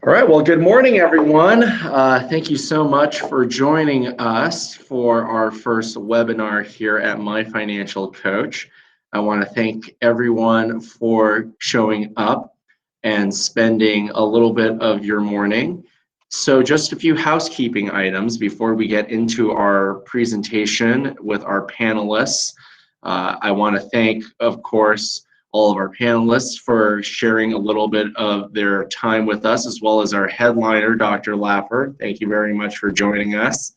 All right, well, good morning, everyone. Thank you so much for joining us for our first webinar here at My Financial Coach. I want to thank everyone for showing up and spending a little bit of your morning. So just a few housekeeping items before we get into our presentation with our panelists. I want to thank, of course, all of our panelists for sharing a little bit of their time with us, as well as our headliner, Dr. Laffer. Thank you very much for joining us.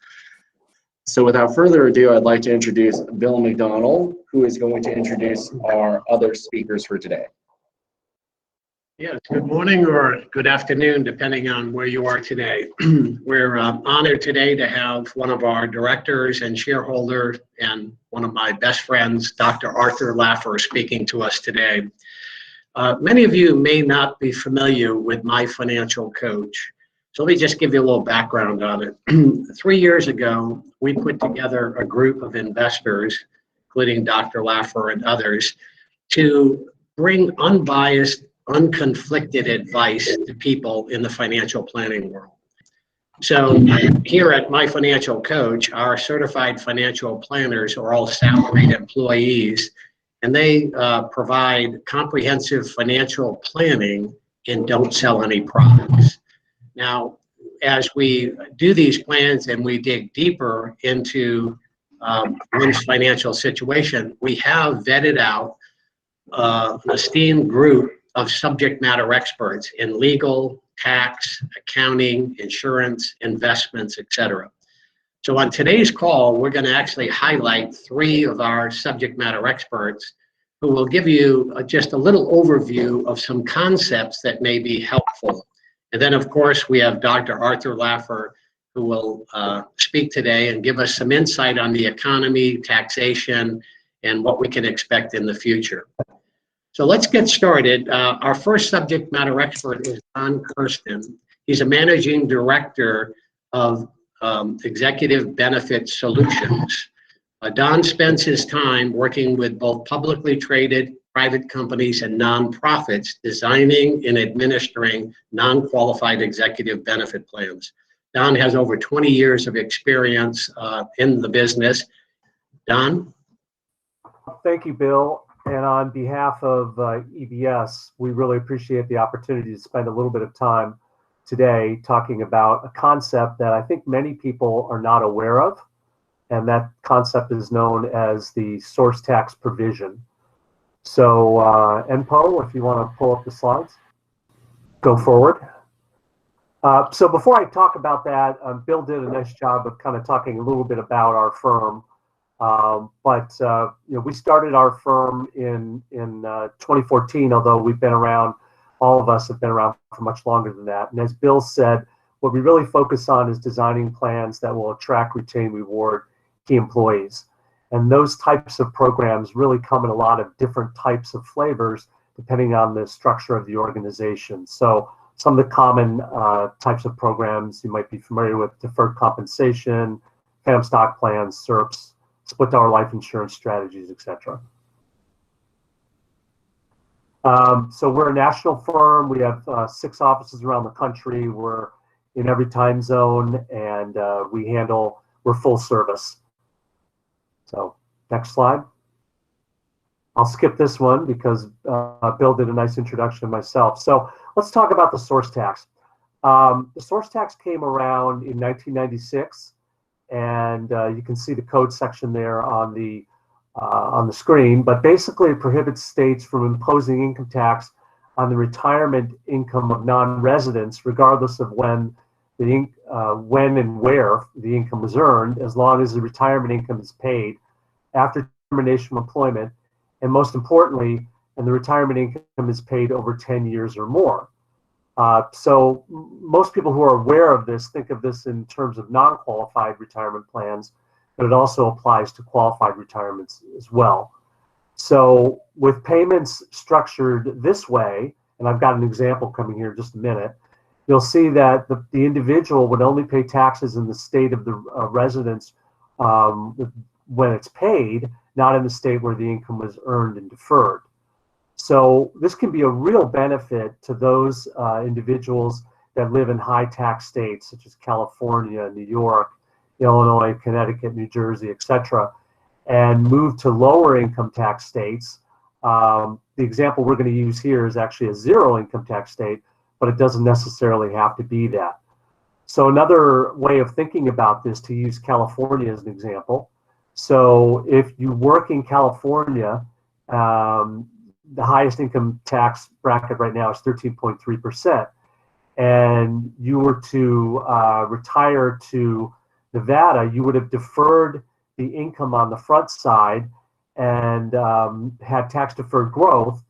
So without further ado, I'd like to introduce Bill McDonald, who is going to introduce our other speakers for today. Yes, good morning or good afternoon, depending on where you are today. We're honored today to have one of our directors and shareholders and one of my best friends, Dr. Arthur Laffer, speaking to us today. Many of you may not be familiar with My Financial Coach. So let me just give you a little background on it. 3 years ago, we put together a group of investors, including Dr. Laffer and others, to bring unbiased, unconflicted advice to people in the financial planning world. So here at My Financial Coach, our certified financial planners are all salaried employees, and they provide comprehensive financial planning and don't sell any products. Now, as we do these plans and we dig deeper into one's financial situation, we have vetted out an esteemed group of subject matter experts in legal, tax, accounting, insurance, investments, etc. So on today's call, we're going to actually highlight 3 of our subject matter experts who will give you just a little overview of some concepts that may be helpful. And then, of course, we have Dr. Arthur Laffer, who will speak today and give us some insight on the economy, taxation, and what we can expect in the future. So let's get started. Our first subject matter expert is Don Kirsten. He's a managing director of Executive Benefit Solutions. Don spends his time working with both publicly traded private companies and nonprofits, designing and administering non-qualified executive benefit plans. Don has over 20 years of experience in the business. Don? Thank you, Bill. And on behalf of EBS, we really appreciate the opportunity to spend a little bit of time today talking about a concept that I think many people are not aware of, and that concept is known as the source tax provision. So, Enpo, if you want to pull up the slides, go forward. So before I talk about that, Bill did a nice job of kind of talking a little bit about our firm. But we started our firm in 2014, although we've been around, all of us have been around for much longer than that. And as Bill said, what we really focus on is designing plans that will attract, retain, reward key employees. And those types of programs really come in a lot of different types of flavors, depending on the structure of the organization. So some of the common types of programs you might be familiar with: deferred compensation, phantom stock plans, SERPs, split dollar life insurance strategies, etc. So we're a national firm. We have 6 offices around the country. We're in every time zone, and we're full service. So next slide. I'll skip this one because Bill did a nice introduction of myself. So let's talk about the source tax. The source tax came around in 1996. And you can see the code section there on the screen. But basically, it prohibits states from imposing income tax on the retirement income of non-residents, regardless of when and where the income was earned, as long as the retirement income is paid after termination of employment, and most importantly, and the retirement income is paid over 10 years or more. So most people who are aware of this think of this in terms of non-qualified retirement plans, but it also applies to qualified retirements as well. So with payments structured this way, and I've got an example coming here in just a minute, you'll see that the individual would only pay taxes in the state of the residence when it's paid, not in the state where the income was earned and deferred. So this can be a real benefit to those individuals that live in high tax states such as California, New York, Illinois, Connecticut, New Jersey, etc., and move to lower income tax states. The example we're going to use here is actually a zero income tax state, but it doesn't necessarily have to be that. So another way of thinking about this, to use California as an example. So if you work in California, the highest income tax bracket right now is 13.3%. And you were to retire to Nevada, you would have deferred the income on the front side and had tax deferred growth,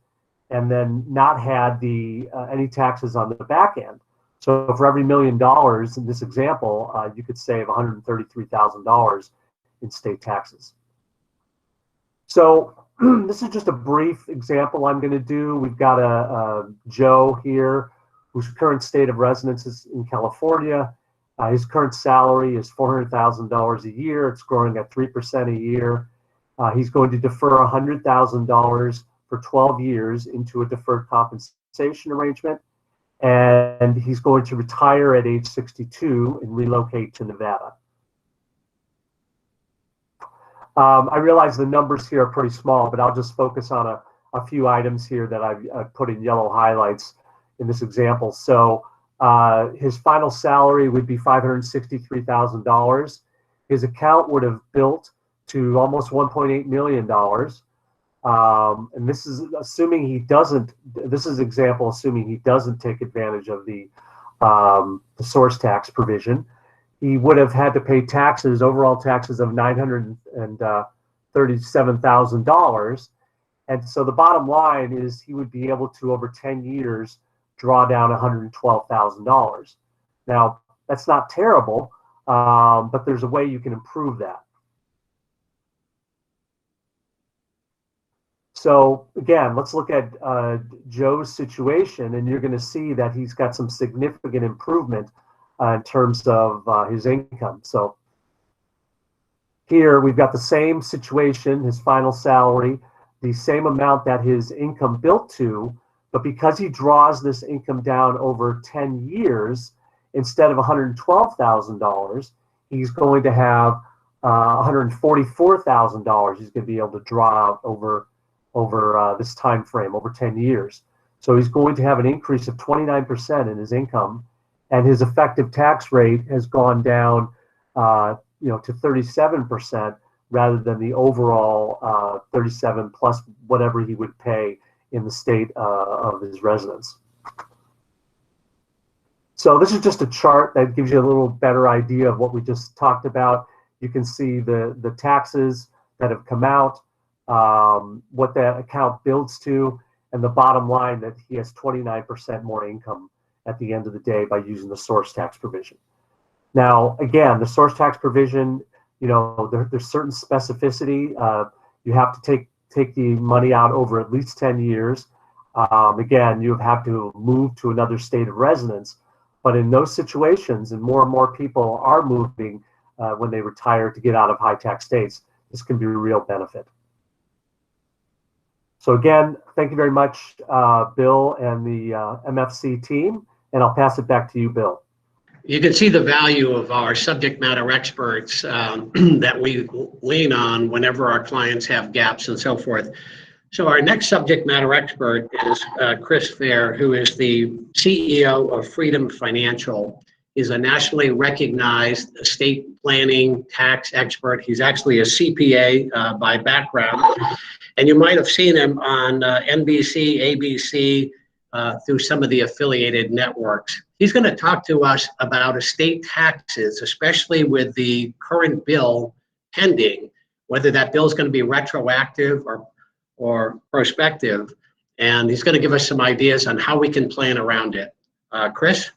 and then not had the any taxes on the back end. So for every $1 million in this example, you could save $133,000 in state taxes. So this is just a brief example I'm going to do. We've got a Joe here whose current state of residence is in California. His current salary is $400,000 a year. It's growing at 3% a year. He's going to defer $100,000 for 12 years into a deferred compensation arrangement. And he's going to retire at age 62 and relocate to Nevada. I realize the numbers here are pretty small, but I'll just focus on a few items here that I've put in yellow highlights in this example. So his final salary would be $563,000. His account would have built to almost $1.8 million. And this is assuming he doesn't, this is example assuming he doesn't take advantage of the source tax provision. He would have had to pay taxes, overall taxes of $937,000. And so the bottom line is he would be able to, over 10 years, draw down $112,000. Now, that's not terrible, but there's a way you can improve that. So again, let's look at Joe's situation, and you're going to see that he's got some significant improvement in terms of his income. So here we've got the same situation, his final salary, the same amount that his income built to, but because he draws this income down over 10 years, instead of $112,000, he's going to have $144,000 he's going to be able to draw out over this time frame, over 10 years. So he's going to have an increase of 29% in his income, and his effective tax rate has gone down to 37% rather than the overall 37 plus whatever he would pay in the state of his residence. So this is just a chart that gives you a little better idea of what we just talked about. You can see the taxes that have come out, what that account builds to, and the bottom line that he has 29% more income at the end of the day by using the source tax provision. Now, again, the source tax provision, there's certain specificity. You have to take the money out over at least 10 years. Again, you have to move to another state of residence. But in those situations, and more people are moving when they retire to get out of high tax states, this can be a real benefit. So again, thank you very much, Bill and the MFC team, and I'll pass it back to you, Bill. You can see the value of our subject matter experts that we lean on whenever our clients have gaps and so forth. So our next subject matter expert is Chris Fair, who is the CEO of Freedom Financial. He's a nationally recognized estate planning tax expert. He's actually a CPA by background. And you might have seen him on NBC, ABC, through some of the affiliated networks. He's going to talk to us about estate taxes, especially with the current bill pending, whether that bill is going to be retroactive or prospective. And he's going to give us some ideas on how we can plan around it. Chris?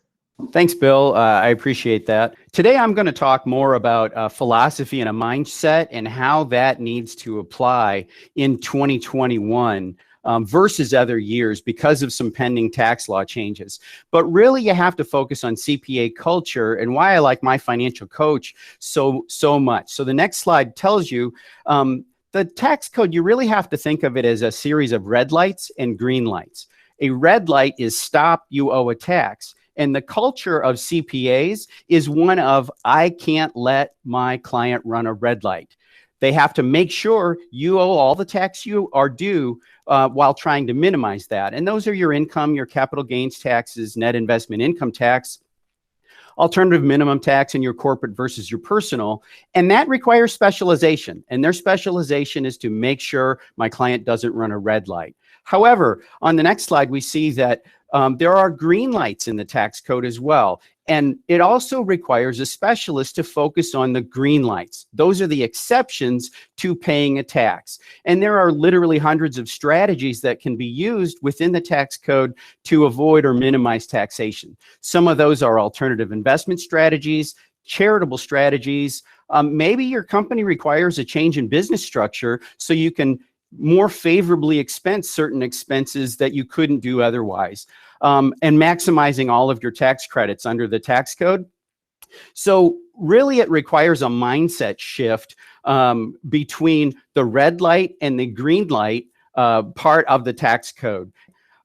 Thanks, Bill. I appreciate that. Today, I'm going to talk more about philosophy and a mindset and how that needs to apply in 2021 versus other years because of some pending tax law changes. But really, you have to focus on CPA culture and why I like my financial coach so much. So the next slide tells you the tax code, you really have to think of it as a series of red lights and green lights. A red light is stop, you owe a tax. And the culture of CPAs is one of, I can't let my client run a red light. They have to make sure you owe all the tax you are due while trying to minimize that. And those are your income, your capital gains taxes, net investment income tax, alternative minimum tax, and your corporate versus your personal. And that requires specialization. And their specialization is to make sure my client doesn't run a red light. However, on the next slide, we see that there are green lights in the tax code as well. And it also requires a specialist to focus on the green lights. Those are the exceptions to paying a tax. And there are literally hundreds of strategies that can be used within the tax code to avoid or minimize taxation. Some of those are alternative investment strategies, charitable strategies. Maybe your company requires a change in business structure so you can more favorably expense certain expenses that you couldn't do otherwise, and maximizing all of your tax credits under the tax code. So really it requires a mindset shift between the red light and the green light part of the tax code.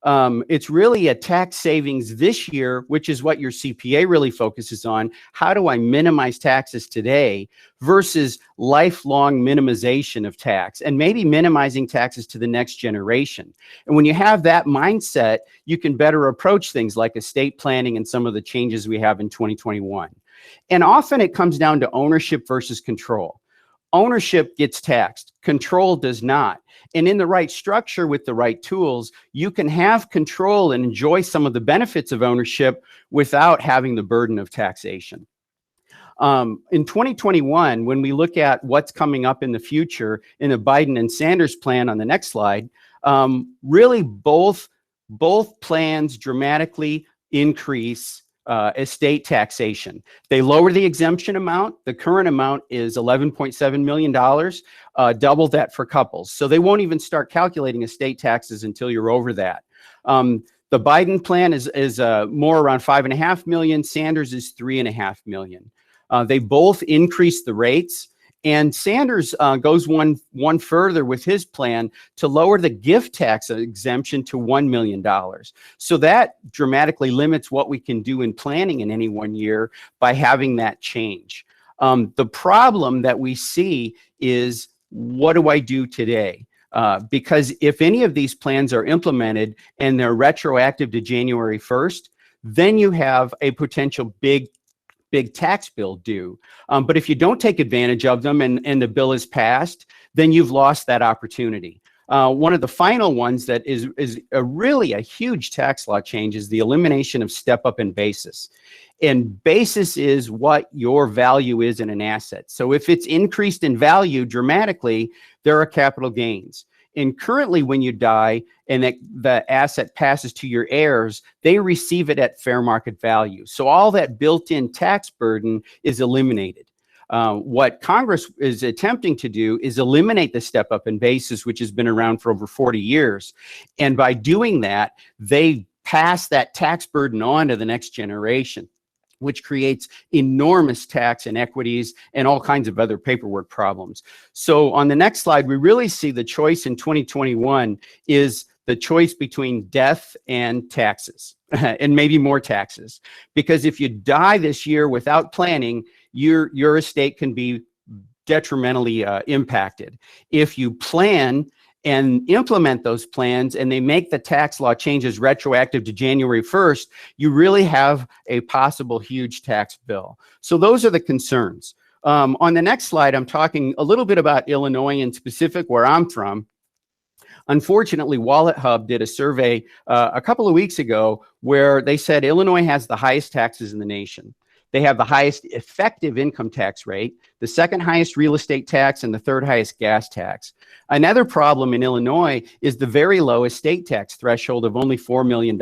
It's really a tax savings this year, which is what your CPA really focuses on. How do I minimize taxes today versus lifelong minimization of tax and maybe minimizing taxes to the next generation? And when you have that mindset, you can better approach things like estate planning and some of the changes we have in 2021. And often it comes down to ownership versus control. Ownership gets taxed, control does not. And in the right structure with the right tools, you can have control and enjoy some of the benefits of ownership without having the burden of taxation. In 2021, when we look at what's coming up in the future in the Biden and Sanders plan on the next slide, really both plans dramatically increase estate taxation. They lower the exemption amount. The current amount is $11.7 million, double that for couples. So they won't even start calculating estate taxes until you're over that. The Biden plan is more around $5.5 million. Sanders is $3.5 million. They both increase the rates. And Sanders goes one further with his plan to lower the gift tax exemption to $1 million. So that dramatically limits what we can do in planning in any one year by having that change. The problem that we see is, what do I do today? Because if any of these plans are implemented and they're retroactive to January 1st, then you have a potential big tax bill due. But if you don't take advantage of them and the bill is passed, then you've lost that opportunity. One of the final ones that is really a huge tax law change is the elimination of step up in basis. And basis is what your value is in an asset. So if it's increased in value dramatically, there are capital gains. And currently when you die and the asset passes to your heirs, they receive it at fair market value. So all that built-in tax burden is eliminated. What Congress is attempting to do is eliminate the step up in basis, which has been around for over 40 years. And by doing that, they pass that tax burden on to the next generation, which creates enormous tax inequities and all kinds of other paperwork problems. So on the next slide, we really see the choice in 2021 is the choice between death and taxes, and maybe more taxes. Because if you die this year without planning, your estate can be detrimentally impacted. If you plan and implement those plans and they make the tax law changes retroactive to January 1st, you really have a possible huge tax bill. So those are the concerns. On the next slide, I'm talking a little bit about Illinois in specific, where I'm from. Unfortunately, Wallet Hub did a survey a couple of weeks ago where they said Illinois has the highest taxes in the nation. They have the highest effective income tax rate, the second highest real estate tax, and the third highest gas tax. Another problem in Illinois is the very low estate tax threshold of only $4 million.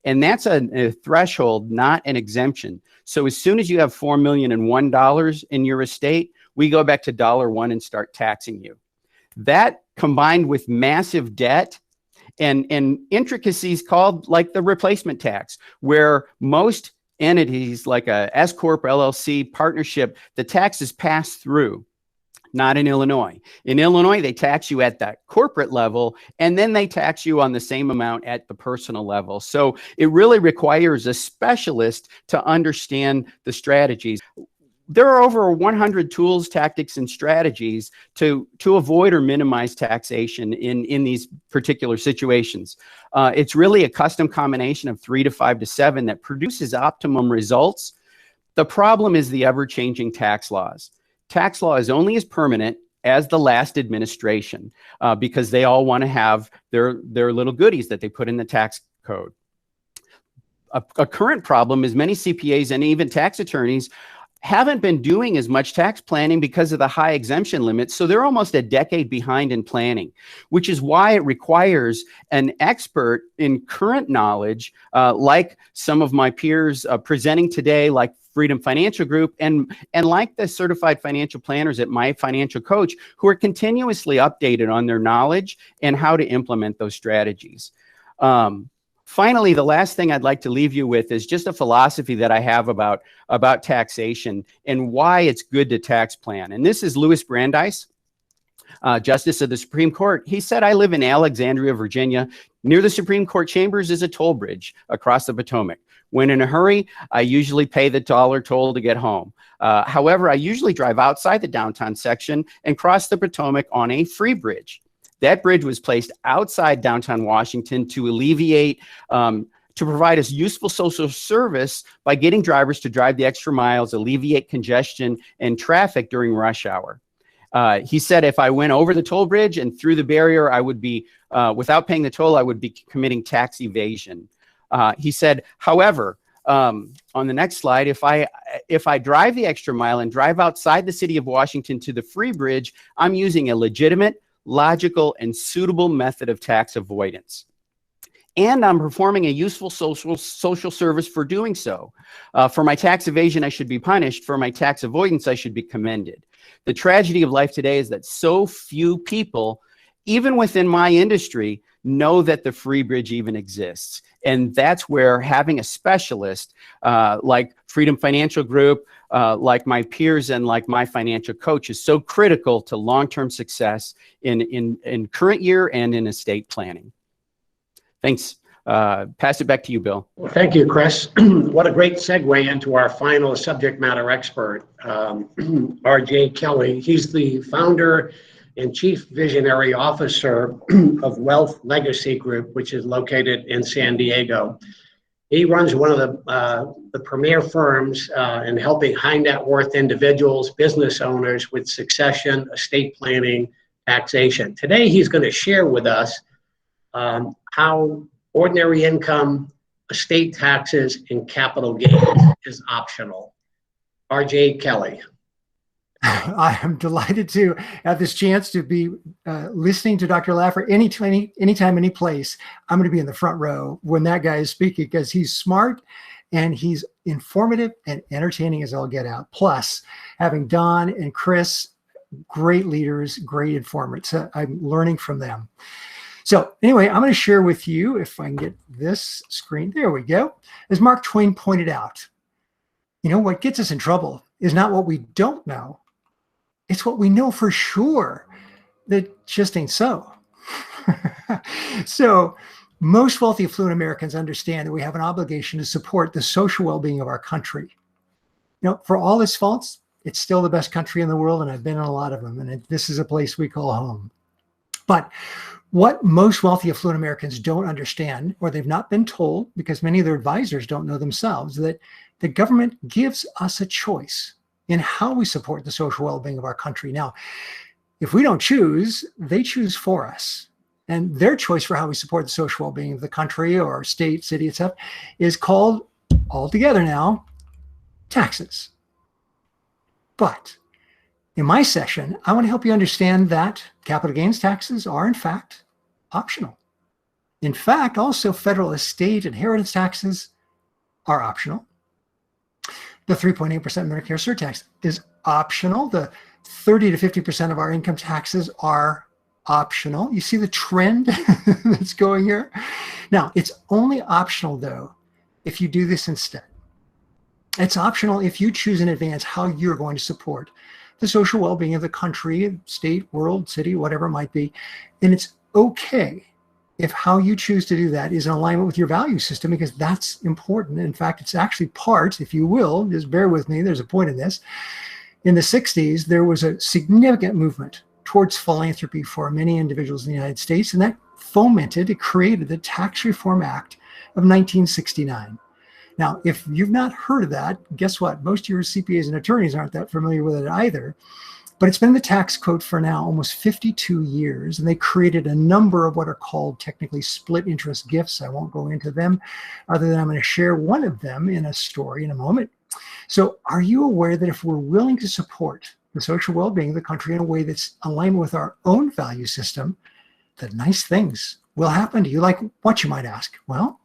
And that's a threshold, not an exemption. So as soon as you have $4,001 in your estate, we go back to $1 and start taxing you. That combined with massive debt and intricacies called like the replacement tax, where most entities like a S Corp, LLC, partnership, the tax is passed through. not in Illinois. In Illinois, they tax you at that corporate level, and then they tax you on the same amount at the personal level. So it really requires a specialist to understand the strategies. There are over 100 tools, tactics, and strategies to avoid or minimize taxation in these particular situations. It's really a custom combination of 3 to 5 to 7 that produces optimum results. The problem is the ever-changing tax laws. Tax law is only as permanent as the last administration because they all want to have their little goodies that they put in the tax code. A current problem is many CPAs and even tax attorneys haven't been doing as much tax planning because of the high exemption limits. So they're almost a decade behind in planning, which is why it requires an expert in current knowledge, like some of my peers presenting today, like Freedom Financial Group, and like the certified financial planners at My Financial Coach, who are continuously updated on their knowledge and how to implement those strategies. Finally, the last thing I'd like to leave you with is just a philosophy that I have about taxation and why it's good to tax plan. And this is Louis Brandeis, Justice of the Supreme Court. He said, "I live in Alexandria, Virginia. Near the Supreme Court chambers is a toll bridge across the Potomac. When in a hurry, I usually pay the dollar toll to get home. However, I usually drive outside the downtown section and cross the Potomac on a free bridge. That bridge was placed outside downtown Washington to alleviate, to provide us useful social service by getting drivers to drive the extra miles, alleviate congestion and traffic during rush hour." He said, "If I went over the toll bridge and through the barrier, I would be, without paying the toll, I would be committing tax evasion." He said, "However, on the next slide, if I drive the extra mile and drive outside the city of Washington to the free bridge, I'm using a legitimate, logical, and suitable method of tax avoidance. And I'm performing a useful social service for doing so. For my tax evasion, I should be punished. For my tax avoidance, I should be commended. The tragedy of life today is that so few people, even within my industry, know that the free bridge even exists. And that's where having a specialist like Freedom Financial Group, like my peers and like My Financial Coach is so critical to long-term success in current year and in estate planning." Thanks. Pass it back to you, Bill. Well, thank you, Chris. What a great segue into our final subject matter expert, R.J. Kelly. He's the founder and Chief Visionary Officer of Wealth Legacy Group, which is located in San Diego. He runs one of the premier firms in helping high net worth individuals, business owners with succession, estate planning, taxation. Today, he's going to share with us how ordinary income, estate taxes, and capital gains is optional. R.J. Kelly. I am delighted to have this chance to be listening to Dr. Laffer anytime, any place. I'm going to be in the front row when that guy is speaking because he's smart and he's informative and entertaining as all get out. Plus, having Don and Chris, great leaders, great informers. I'm learning from them. So anyway, I'm going to share with you, if I can get this screen. There we go. As Mark Twain pointed out, what gets us in trouble is not what we don't know. It's what we know for sure that just ain't so. So most wealthy, affluent Americans understand that we have an obligation to support the social well-being of our country. For all its faults, it's still the best country in the world, and I've been in a lot of them, and this is a place we call home. But what most wealthy, affluent Americans don't understand, or they've not been told, because many of their advisors don't know themselves, that the government gives us a choice in how we support the social well-being of our country. Now, if we don't choose, they choose for us. And their choice for how we support the social well-being of the country or state, city, etc., is called, altogether now, taxes. But in my session, I want to help you understand that capital gains taxes are, in fact, optional. In fact, also federal estate inheritance taxes are optional. The 3.8% Medicare surtax is optional. The 30 to 50% of our income taxes are optional. You see the trend that's going here? Now, it's only optional, though, if you do this instead. It's optional if you choose in advance how you're going to support the social well-being of the country, state, world, city, whatever it might be. And it's okay if how you choose to do that is in alignment with your value system, because that's important. In fact, it's actually part, if you will, just bear with me, there's a point in this. In the 60s, there was a significant movement towards philanthropy for many individuals in the United States, and that it created the Tax Reform Act of 1969. Now, if you've not heard of that, guess what? Most of your CPAs and attorneys aren't that familiar with it either. But it's been in the tax code for now almost 52 years, and they created a number of what are called technically split interest gifts. I won't go into them, other than I'm going to share one of them in a story in a moment. So are you aware that if we're willing to support the social well-being of the country in a way that's aligned with our own value system, that nice things will happen to you? Like what, you might ask? Well,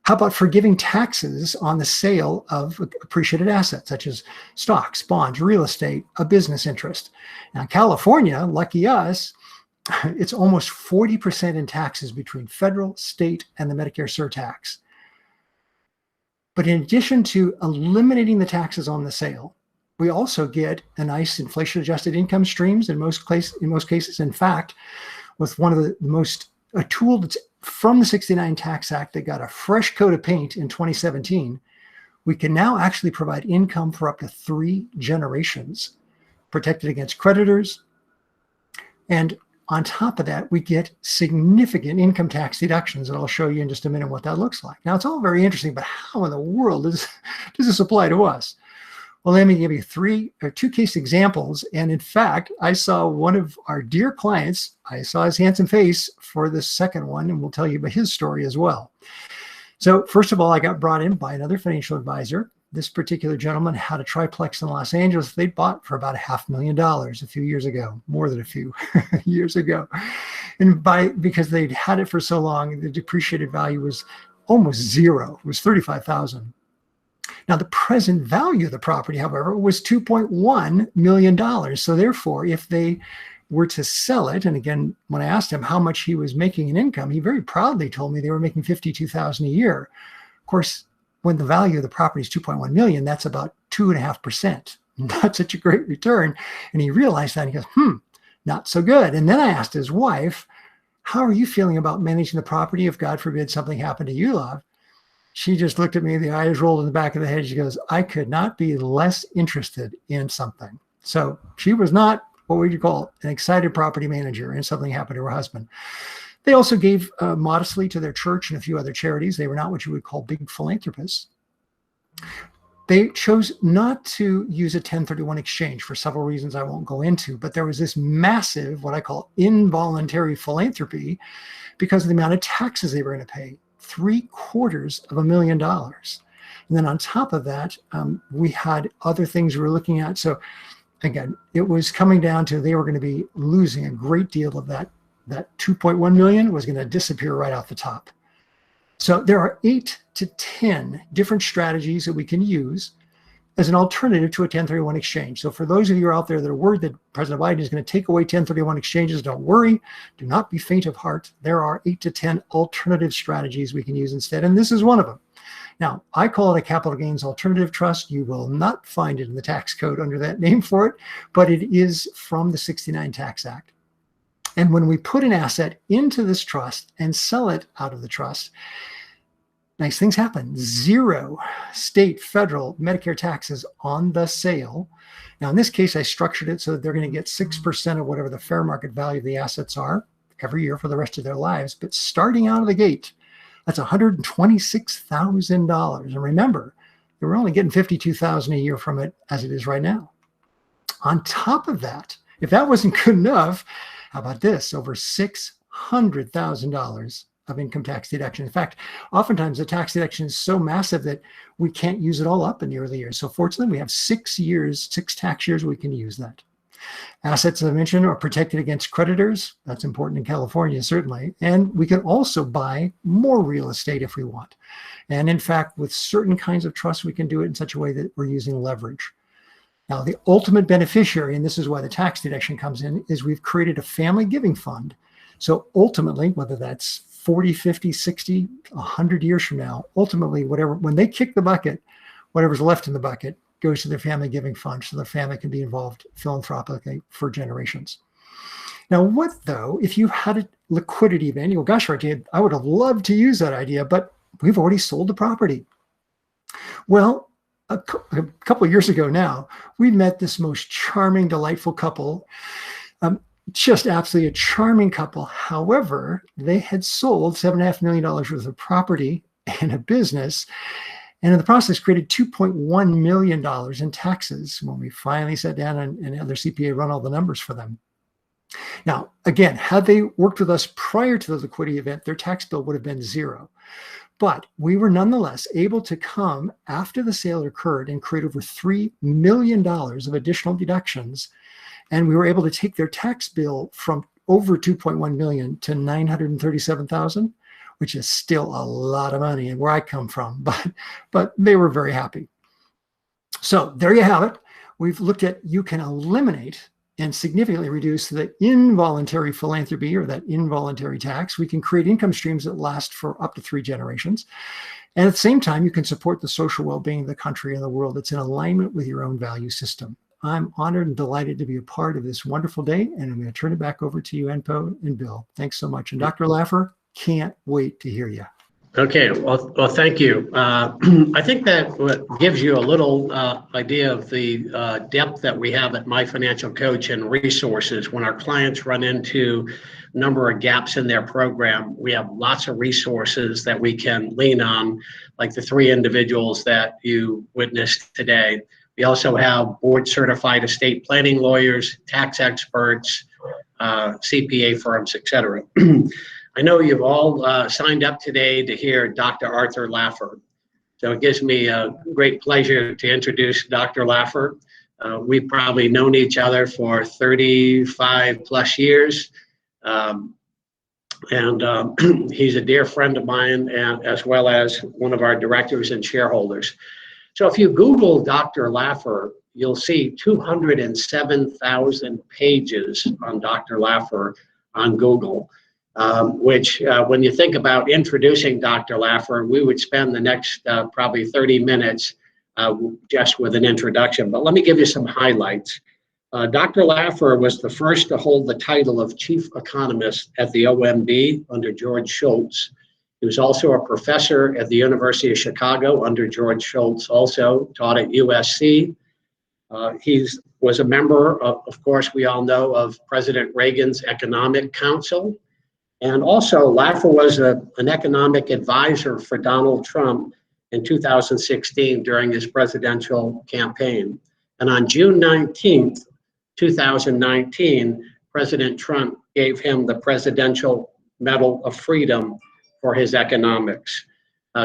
how about forgiving taxes on the sale of appreciated assets, such as stocks, bonds, real estate, a business interest? Now, California, lucky us, it's almost 40% in taxes between federal, state, and the Medicare surtax. But in addition to eliminating the taxes on the sale, we also get a nice inflation-adjusted income streams in most cases. In fact, with one of a tool that's from the 69 Tax Act that got a fresh coat of paint in 2017, we can now actually provide income for up to 3 generations, protected against creditors. And on top of that, we get significant income tax deductions, and I'll show you in just a minute what that looks like. Now, it's all very interesting, but how in the world does this apply to us? Well, let me give you 2 case examples. And in fact, I saw one of our dear clients, I saw his handsome face for the second one, and we'll tell you about his story as well. So first of all, I got brought in by another financial advisor. This particular gentleman had a triplex in Los Angeles they'd bought for about $500,000 a few years ago, more than a few years ago. And because they'd had it for so long, the depreciated value was almost zero. It was $35,000. Now, the present value of the property, however, was $2.1 million. So therefore, if they were to sell it, and again, when I asked him how much he was making in income, he very proudly told me they were making $52,000 a year. Of course, when the value of the property is $2.1 million, that's about 2.5%. Not such a great return. And he realized that, and he goes, not so good. And then I asked his wife, how are you feeling about managing the property if, God forbid, something happened to you, love? She just looked at me, the eyes rolled in the back of the head. She goes, I could not be less interested in something. So she was not, what would you call it, an excited property manager, and something happened to her husband. They also gave modestly to their church and a few other charities. They were not what you would call big philanthropists. They chose not to use a 1031 exchange for several reasons I won't go into, but there was this massive, what I call involuntary philanthropy, because of the amount of taxes they were going to pay. $750,000. And then on top of that, we had other things we were looking at. So again, it was coming down to they were going to be losing a great deal of that. That 2.1 million was going to disappear right off the top. So there are 8 to 10 different strategies that we can use as an alternative to a 1031 exchange. So for those of you out there that are worried that President Biden is going to take away 1031 exchanges, don't worry. Do not be faint of heart. There are 8 to 10 alternative strategies we can use instead, and this is one of them. Now, I call it a capital gains alternative trust. You will not find it in the tax code under that name for it, but it is from the 69 Tax Act. And when we put an asset into this trust and sell it out of the trust, nice things happen. 0 state, federal, Medicare taxes on the sale. Now, in this case, I structured it so that they're going to get 6% of whatever the fair market value of the assets are every year for the rest of their lives. But starting out of the gate, that's $126,000. And remember, they were only getting $52,000 a year from it as it is right now. On top of that, if that wasn't good enough, how about this? Over $600,000 of income tax deduction. In fact, oftentimes the tax deduction is so massive that we can't use it all up in the early years. So fortunately, we have 6 tax years we can use that. Assets, as I mentioned, are protected against creditors. That's important in California, certainly. And we can also buy more real estate if we want. And in fact, with certain kinds of trusts, we can do it in such a way that we're using leverage. Now, the ultimate beneficiary, and this is why the tax deduction comes in, is we've created a family giving fund. So ultimately, whether that's 40, 50, 60, 100 years from now, ultimately, when they kick the bucket, whatever's left in the bucket goes to their family giving fund so their family can be involved philanthropically for generations. Now, what though, if you had a liquidity event, you go, gosh, I would have loved to use that idea, but we've already sold the property. Well, a couple of years ago now, we met this most charming, delightful couple, just absolutely a charming couple. However, they had sold $7.5 million worth of property and a business, and in the process created $2.1 million in taxes when we finally sat down and had their CPA run all the numbers for them. Now, again, had they worked with us prior to the liquidity event, their tax bill would have been zero. But we were nonetheless able to come after the sale occurred and create over $3 million of additional deductions. And we were able to take their tax bill from over 2.1 million to 937,000, which is still a lot of money and where I come from, but they were very happy. So there you have it. We've looked at, you can eliminate and significantly reduce the involuntary philanthropy or that involuntary tax. We can create income streams that last for up to 3 generations. And at the same time, you can support the social well-being of the country and the world that's in alignment with your own value system. I'm honored and delighted to be a part of this wonderful day, and I'm going to turn it back over to you, Enpo and Bill. Thanks so much. And Dr. Laffer, can't wait to hear you. Okay, well, thank you. I think that what gives you a little idea of the depth that we have at My Financial Coach and resources. When our clients run into a number of gaps in their program, we have lots of resources that we can lean on, like the 3 individuals that you witnessed today. We also have board certified estate planning lawyers, tax experts, CPA firms, etc. I know you've all signed up today to hear Dr. Arthur Laffer. So it gives me a great pleasure to introduce Dr. Laffer. We've probably known each other for 35 plus years. He's a dear friend of mine, and as well as one of our directors and shareholders. So if you Google Dr. Laffer, you'll see 207,000 pages on Dr. Laffer on Google. Which when you think about introducing Dr. Laffer, we would spend the next probably 30 minutes just with an introduction. But let me give you some highlights. Dr. Laffer was the first to hold the title of chief economist at the OMB under George Shultz. He was also a professor at the University of Chicago under George Shultz, also taught at USC. He was a member, of course, we all know, of President Reagan's Economic Council. And also, Laffer was an economic advisor for Donald Trump in 2016 during his presidential campaign. And on June 19th, 2019, President Trump gave him the Presidential Medal of Freedom for his economics.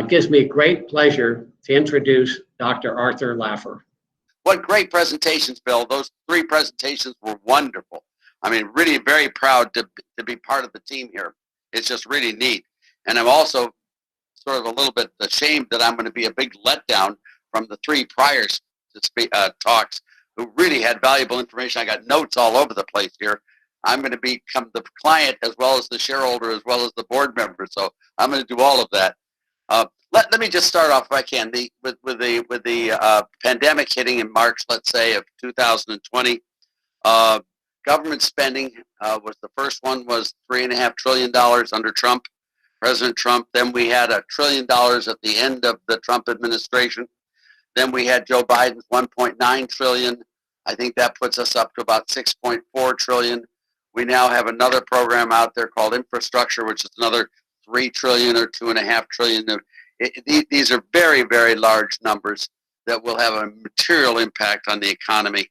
Gives me great pleasure to introduce Dr. Arthur Laffer. What great presentations, Bill. Those 3 presentations were wonderful. I mean, really very proud to be part of the team here. It's just really neat. And I'm also sort of a little bit ashamed that I'm going to be a big letdown from the 3 prior talks who really had valuable information. I got notes all over the place here. I'm going to become the client as well as the shareholder as well as the board member. So I'm going to do all of that. Let me just start off if I can. With the pandemic hitting in March, let's say, of 2020, government spending was the first one was $3.5 trillion under Trump, President Trump. Then we had $1 trillion at the end of the Trump administration. Then we had Joe Biden's 1.9 trillion. I think that puts us up to about 6.4 trillion. We now have another program out there called infrastructure, which is another 3 trillion or 2.5 trillion. These are very, very large numbers that will have a material impact on the economy.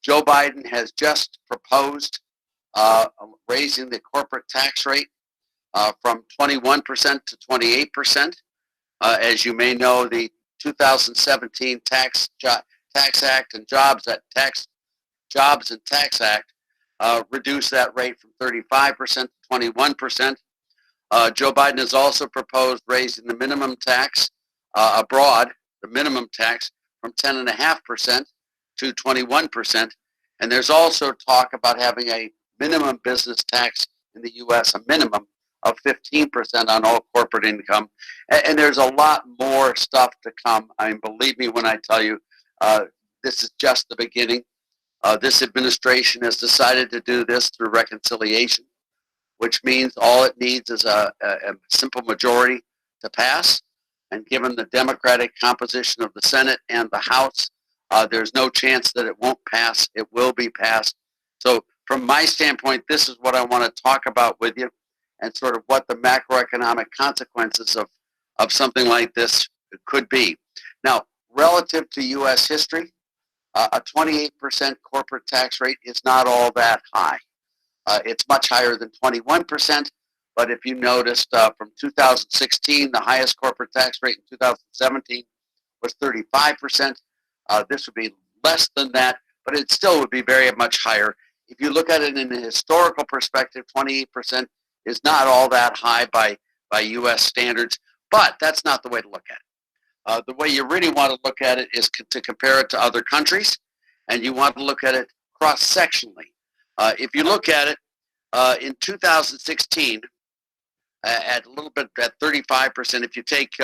Joe Biden has just proposed raising the corporate tax rate from 21% to 28%. As you may know, the 2017 Tax Act and Jobs and Tax Act reduced that rate from 35% to 21%. Joe Biden has also proposed raising the minimum tax abroad, the minimum tax from 10.5% to 21%. And there's also talk about having a minimum business tax in the U.S., a minimum of 15% on all corporate income. And there's a lot more stuff to come. I mean, believe me when I tell you, This is just the beginning. This administration has decided to do this through reconciliation, which means all it needs is a simple majority to pass. And given the Democratic composition of the Senate and the House, there's no chance that it won't pass. It will be passed. So from my standpoint, this is what I want to talk about with you, and sort of what the macroeconomic consequences of something like this could be. Now, relative to U.S. history, a 28% corporate tax rate is not all that high. It's much higher than 21%, but if you noticed from 2016, the highest corporate tax rate in 2017 was 35%. This would be less than that, but it still would be very much higher. If you look at it in a historical perspective, 28% is not all that high by U.S. standards, but that's not the way to look at it. The way you really want to look at it is to compare it to other countries, and you want to look at it cross-sectionally. If you look at it in 2016, at a little bit at 35%, if you take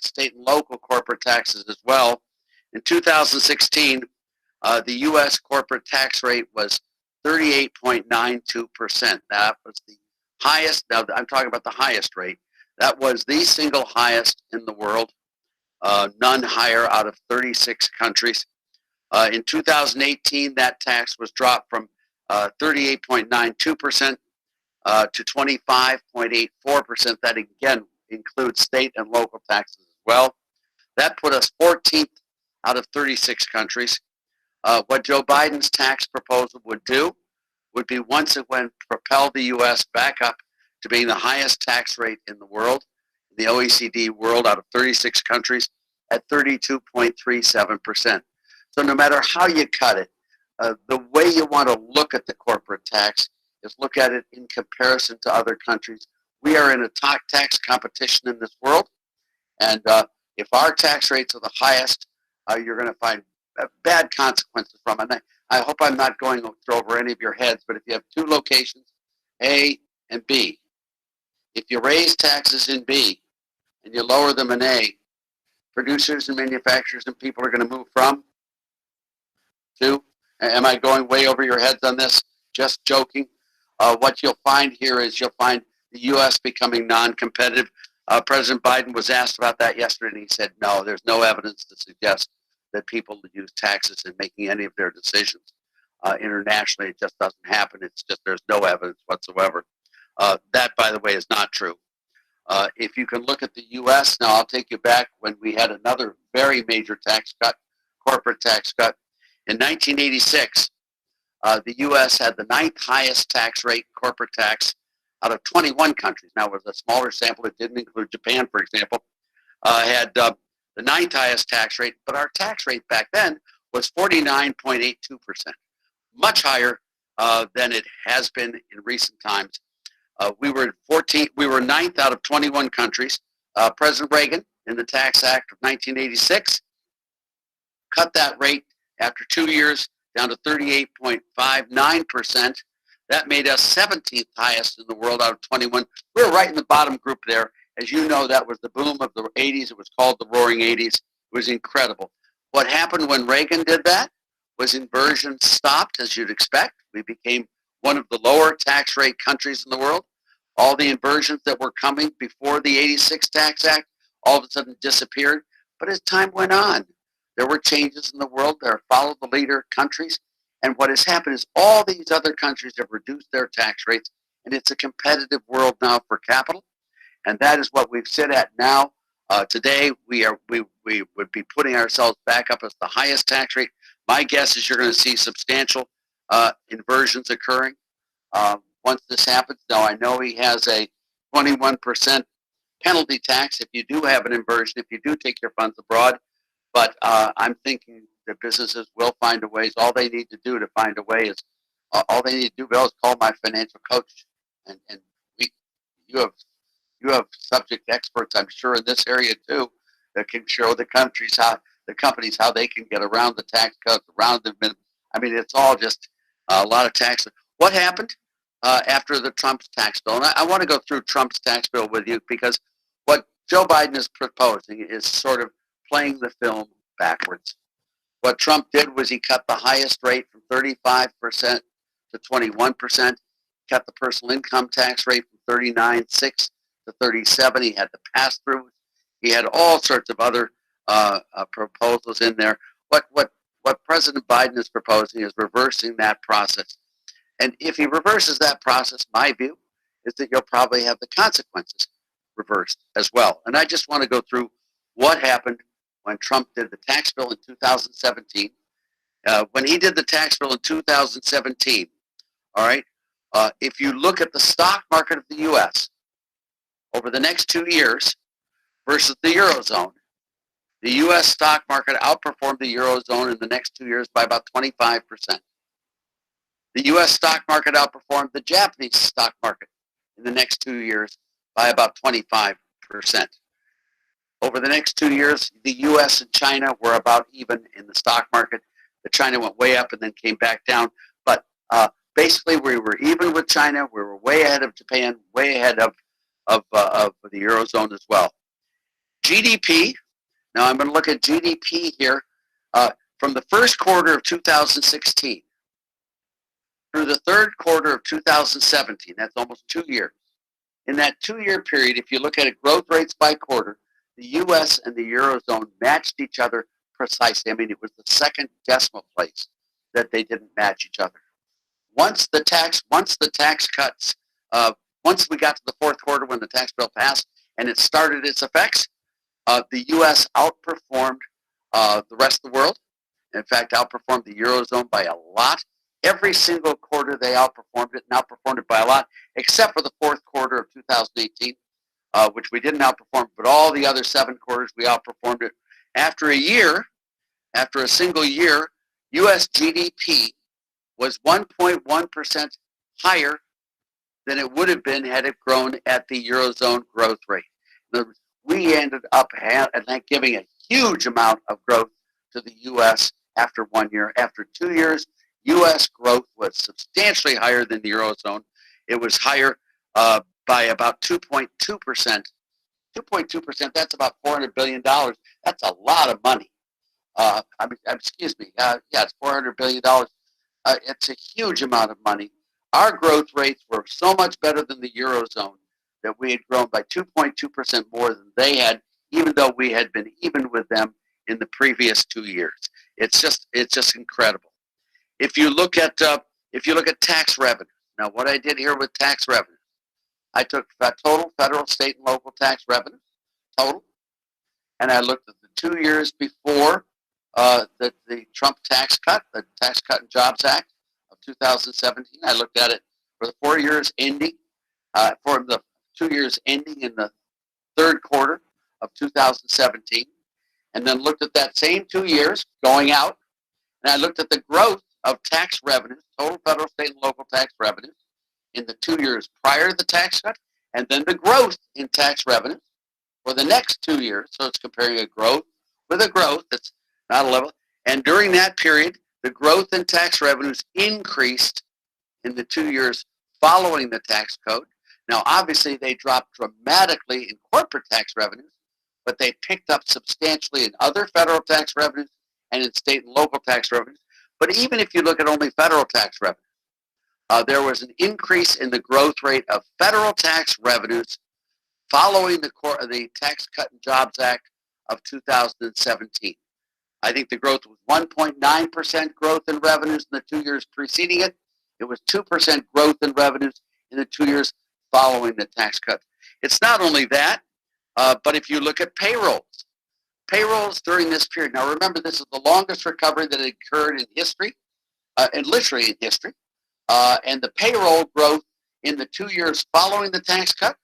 state and local corporate taxes as well, in 2016, the U.S. corporate tax rate was 38.92%. That was the highest. Now I'm talking about the highest rate. That was the single highest in the world. None higher out of 36 countries. In 2018, that tax was dropped from 38.92% to 25.84%. That again includes state and local taxes as well. That put us 14th out of 36 countries. What Joe Biden's tax proposal would do would be, once it went, propel the U.S. back up to being the highest tax rate in the world, the OECD world, out of 36 countries, at 32.37%. So no matter how you cut it, the way you want to look at the corporate tax is look at it in comparison to other countries. We are in a tax competition in this world, and if our tax rates are the highest, you're going to find bad consequences from it. And I hope I'm not going over any of your heads, but if you have two locations, A and B, if you raise taxes in B and you lower them in A, producers and manufacturers and people are going to move from to. Am I going way over your heads on this? Just joking. What you'll find here is you'll find the U.S. becoming non-competitive. President Biden was asked about that yesterday, and he said, no, there's no evidence to suggest that people use taxes in making any of their decisions. Internationally, it just doesn't happen. It's just there's no evidence whatsoever. That, by the way, is not true. If you can look at the U.S., now I'll take you back when we had another very major tax cut, corporate tax cut. In 1986, the U.S. had the 9th highest tax rate, corporate tax, out of 21 countries. Now, it was a smaller sample. It didn't include Japan, for example. Had the 9th highest tax rate, but our tax rate back then was 49.82%, much higher than it has been in recent times. We were 9th out of 21 countries. President Reagan, in the Tax Act of 1986, cut that rate after 2 years down to 38.59%. That made us 17th highest in the world out of 21. We were right in the bottom group there. As you know, that was the boom of the 80s. It was called the Roaring 80s. It was incredible. What happened when Reagan did that was inversion stopped, as you'd expect. We became one of the lower tax rate countries in the world. All the inversions that were coming before the 86 Tax Act all of a sudden disappeared. But as time went on, there were changes in the world. There followed the leader countries. And what has happened is all these other countries have reduced their tax rates, and it's a competitive world now for capital. And that is what we've sit at now. Today, we would be putting ourselves back up as the highest tax rate. My guess is you're going to see substantial inversions occurring once this happens. Now, I know he has a 21% penalty tax if you do have an inversion, if you do take your funds abroad. But I'm thinking that businesses will find a way. All they need to do to find a way is, all they need to do, Bill, is call my financial coach. And you have subject experts, I'm sure, in this area too, that can show the companies how they can get around the tax cuts, around the minimum. I mean, it's all just a lot of tax. What happened after the Trump's tax bill? And I want to go through Trump's tax bill with you, because what Joe Biden is proposing is sort of playing the film backwards. What Trump did was he cut the highest rate from 35% to 21%, cut the personal income tax rate from 39.6 to 37. He had the pass-through. He had all sorts of other proposals in there. What President Biden is proposing is reversing that process. And if he reverses that process, my view is that you'll probably have the consequences reversed as well. And I just want to go through what happened when Trump did the tax bill in 2017. When he did the tax bill in 2017, all right, if you look at the stock market of the U.S. over the next 2 years versus the Eurozone, the U.S. stock market outperformed the Eurozone in the next 2 years by about 25%. The U.S. stock market outperformed the Japanese stock market in the next 2 years by about 25%. Over the next 2 years, the U.S. and China were about even in the stock market. The China went way up and then came back down. But basically, we were even with China. We were way ahead of Japan, way ahead of the Eurozone as well. GDP, now I'm going to look at GDP here from the first quarter of 2016 through the third quarter of 2017. That's almost 2 years. In that 2-year period, if you look at it, growth rates by quarter, the U.S. and the Eurozone matched each other precisely. I mean, it was the second decimal place that they didn't match each other. Once we got to the fourth quarter when the tax bill passed and it started its effects, the U.S. outperformed the rest of the world. In fact, outperformed the Eurozone by a lot. Every single quarter they outperformed it, and outperformed it by a lot, except for the fourth quarter of 2018, which we didn't outperform, but all the other 7 quarters we outperformed it. After a single year, U.S. GDP was 1.1% higher than it would have been had it grown at the Eurozone growth rate. In other words, we ended up giving a huge amount of growth to the U.S. after 1 year. After 2 years, U.S. growth was substantially higher than the Eurozone. It was higher by about 2.2%. 2.2%, that's about $400 billion. That's a lot of money. It's $400 billion. It's a huge amount of money. Our growth rates were so much better than the Eurozone that we had grown by 2.2% more than they had, even though we had been even with them in the previous 2 years. It's just incredible. If you look at tax revenue, now what I did here with tax revenue, I took total federal, state, and local tax revenue total, and I looked at the 2 years before the Trump tax cut, the Tax Cut and Jobs Act of 2017. I looked at it for the 4 years ending, for the 2 years ending in the third quarter of 2017, and then looked at that same 2 years going out, and I looked at the growth of tax revenues, total federal, state, and local tax revenues in the 2 years prior to the tax cut, and then the growth in tax revenues for the next 2 years. So it's comparing a growth with a growth that's not a level. And during that period, the growth in tax revenues increased in the 2 years following the tax code. Now, obviously, they dropped dramatically in corporate tax revenues, but they picked up substantially in other federal tax revenues and in state and local tax revenues. But even if you look at only federal tax revenues, there was an increase in the growth rate of federal tax revenues following the Tax Cut and Jobs Act of 2017. I think the growth was 1.9% growth in revenues in the 2 years preceding it. It was 2% growth in revenues in the 2 years following the tax cut. It's not only that, but if you look at payrolls during this period. Now remember, this is the longest recovery that occurred in history, and literally in history. And the payroll growth in the 2 years following the tax cut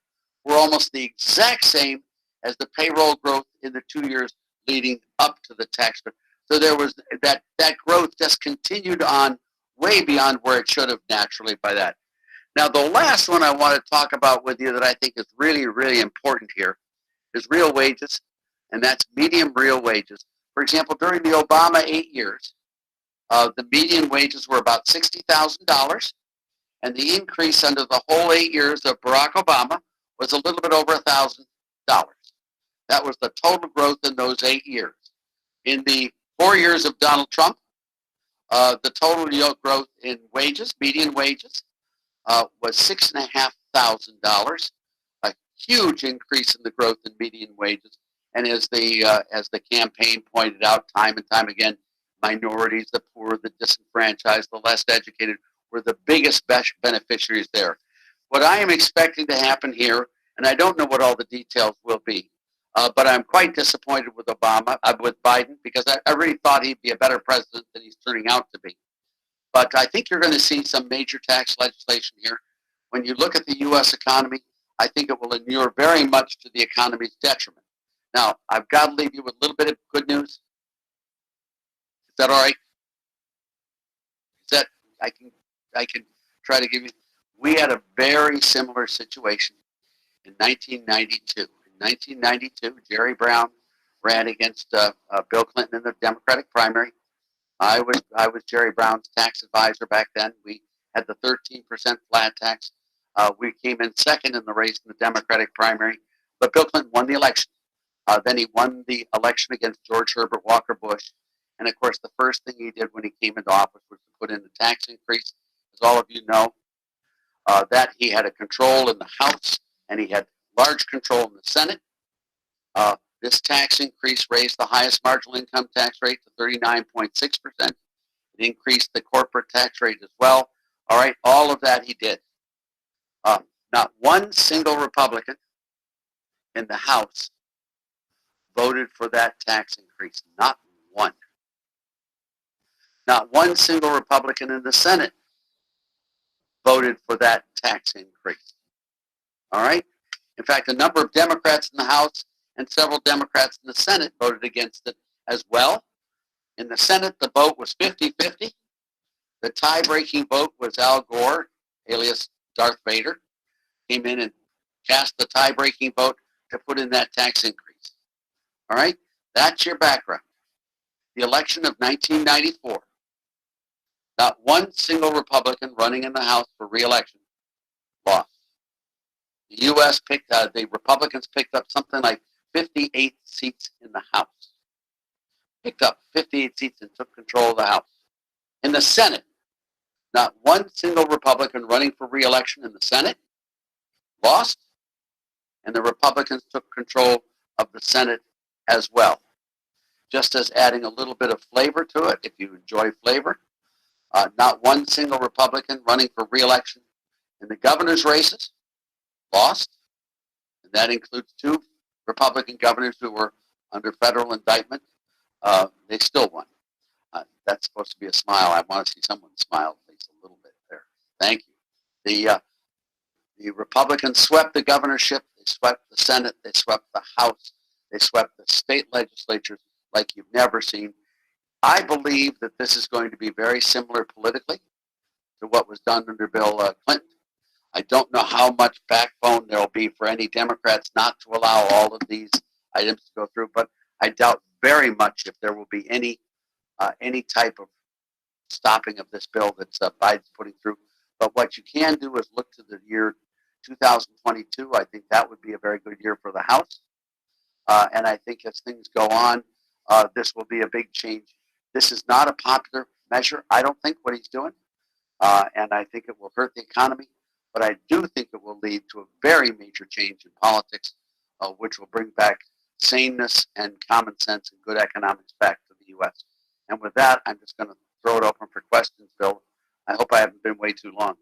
were almost the exact same as the payroll growth in the 2 years leading up to the tax cut. So there was that growth just continued on way beyond where it should have naturally by that. Now, the last one I want to talk about with you that I think is really, really important here is real wages, and that's median real wages. For example, during the Obama 8 years, the median wages were about $60,000, and the increase under the whole 8 years of Barack Obama was a little bit over $1,000. That was the total growth in those 8 years. In the 4 years of Donald Trump, the total yield growth in wages, median wages, was $6,500, a huge increase in the growth in median wages. And as the campaign pointed out time and time again, minorities, the poor, the disenfranchised, the less educated were the biggest beneficiaries there. What I am expecting to happen here, and I don't know what all the details will be, but I'm quite disappointed with with Biden, because I really thought he'd be a better president than he's turning out to be. But I think you're going to see some major tax legislation here. When you look at the U.S. economy, I think it will inure very much to the economy's detriment. Now, I've got to leave you with a little bit of good news. Is that all right? Is that, I can try to give you, we had a very similar situation in 1992. In 1992, Jerry Brown ran against Bill Clinton in the Democratic primary. I was Jerry Brown's tax advisor back then. We had the 13% flat tax. We came in second in the race in the Democratic primary, but Bill Clinton won the election. Then he won the election against George Herbert Walker Bush. And of course, the first thing he did when he came into office was to put in the tax increase. As all of you know, that he had a control in the House and he had large control in the Senate. This tax increase raised the highest marginal income tax rate to 39.6%. It increased the corporate tax rate as well. All right, all of that he did. Not one single Republican in the House voted for that tax increase. Not one. Not one single Republican in the Senate voted for that tax increase. All right? In fact, a number of Democrats in the House and several Democrats in the Senate voted against it as well. In the Senate, the vote was 50-50. The tie-breaking vote was Al Gore, alias Darth Vader, came in and cast the tie-breaking vote to put in that tax increase. All right? That's your background. The election of 1994. Not one single Republican running in the House for re-election lost. The U.S. the Republicans picked up something like 58 seats in the House. Picked up 58 seats and took control of the House. In the Senate, not one single Republican running for re-election in the Senate lost, and the Republicans took control of the Senate as well. Just as adding a little bit of flavor to it, if you enjoy flavor, not one single Republican running for re-election in the governor's races lost, and that includes 2 Republican governors who were under federal indictment. They still won. That's supposed to be a smile. I want to see someone smile at least a little bit there. Thank you. The Republicans swept the governorship, they swept the Senate, they swept the House, they swept the state legislatures like you've never seen. I believe that this is going to be very similar politically to what was done under Bill Clinton. I don't know how much backbone there will be for any Democrats not to allow all of these items to go through, but I doubt very much if there will be any type of stopping of this bill that Biden's putting through. But what you can do is look to the year 2022. I think that would be a very good year for the House. And I think as things go on, this will be a big change. This is not a popular measure, I don't think, what he's doing. And I think it will hurt the economy. But I do think it will lead to a very major change in politics, which will bring back saneness and common sense and good economics back to the U.S. And with that, I'm just going to throw it open for questions, Bill. I hope I haven't been way too long.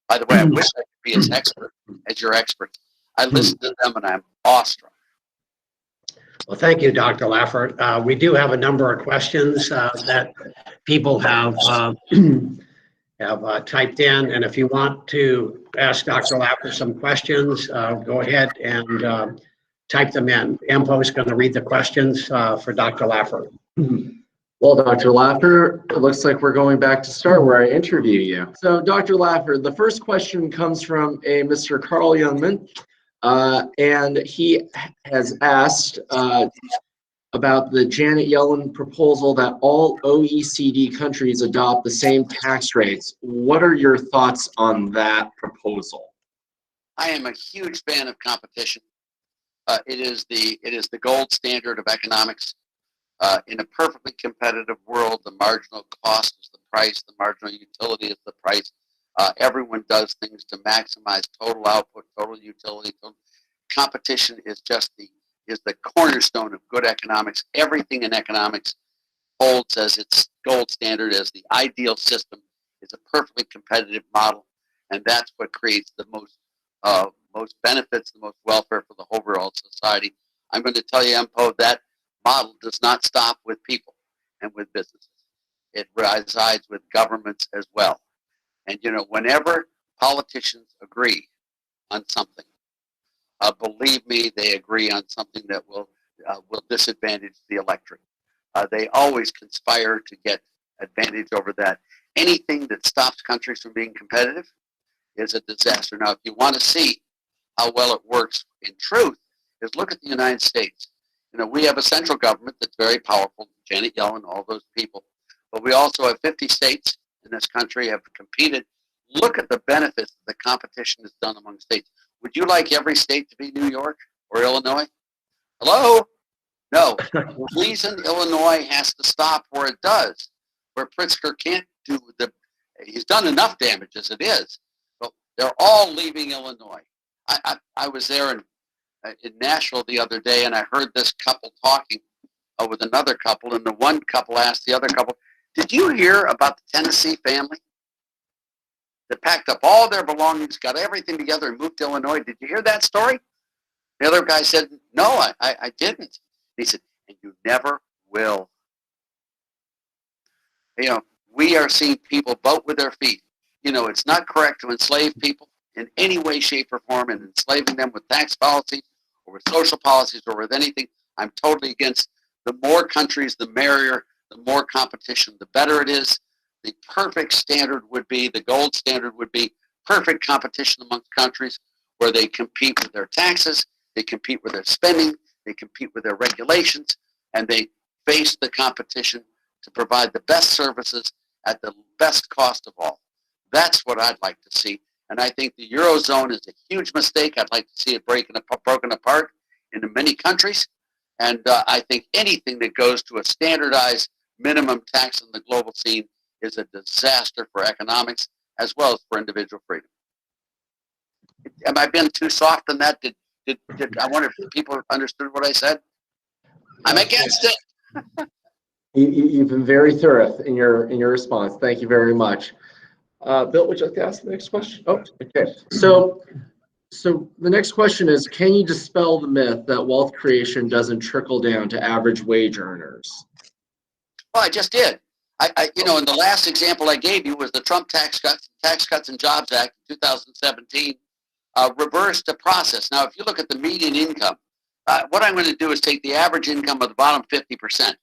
By the way, I wish I could be as expert as your experts. I listen to them and I'm awestruck. Well, thank you, Dr. Laffert. We do have a number of questions that people have typed in, and if you want to ask Dr. Laffert some questions, go ahead and type them in. Ampo is going to read the questions for Dr. Laffert. Well, Dr. Laffert, it looks like we're going back to start where I interview you. So, Dr. Laffert, the first question comes from a Mr. Carl Youngman, and he has asked about the Janet Yellen proposal that all OECD countries adopt the same tax rates. What are your thoughts on that proposal? I am a huge fan of competition. It is the gold standard of economics. In a perfectly competitive world, the marginal cost is the price, the marginal utility is the price. Everyone does things to maximize total output, total utility. Competition is just the cornerstone of good economics. Everything in economics holds as its gold standard, as the ideal system. It's a perfectly competitive model, and that's what creates the most benefits, the most welfare for the overall society. I'm going to tell you, Empo, that model does not stop with people and with businesses. It resides with governments as well. And whenever politicians agree on something, believe me, they agree on something that will disadvantage the electorate. They always conspire to get advantage over that. Anything that stops countries from being competitive is a disaster. Now, if you want to see how well it works in truth, is look at the United States. We have a central government that's very powerful, Janet Yellen, all those people. But we also have 50 states in this country have competed. Look at the benefits that the competition has done among states. Would you like every state to be New York or Illinois? Hello? No. The reason Illinois has to stop where it does, where Pritzker can't do he's done enough damage as it is, but they're all leaving Illinois. I was there in Nashville the other day, and I heard this couple talking with another couple, and the one couple asked the other couple, did you hear about the Tennessee family that packed up all their belongings, got everything together, and moved to Illinois? Did you hear that story? The other guy said, no, I didn't. He said, and you never will. We are seeing people vote with their feet. It's not correct to enslave people in any way, shape, or form, and enslaving them with tax policies or with social policies or with anything. I'm totally against. The more countries, the merrier. The more competition, the better it is. The perfect standard would be, the gold standard would be perfect competition amongst countries where they compete with their taxes, they compete with their spending, they compete with their regulations, and they face the competition to provide the best services at the best cost of all. That's what I'd like to see. And I think the Eurozone is a huge mistake. I'd like to see it broken apart into many countries. And I think anything that goes to a standardized minimum tax on the global scene is a disaster for economics as well as for individual freedom. Am I being too soft on that? Did I wonder if people understood what I said? I'm against it. You've been very thorough in your response. Thank you very much. Bill, would you like to ask the next question? Oh, okay. So the next question is, can you dispel the myth that wealth creation doesn't trickle down to average wage earners? Well, I just did. In the last example I gave you was the Trump Tax Cuts and Jobs Act of 2017 reversed the process. Now, if you look at the median income, what I'm going to do is take the average income of the bottom 50%. And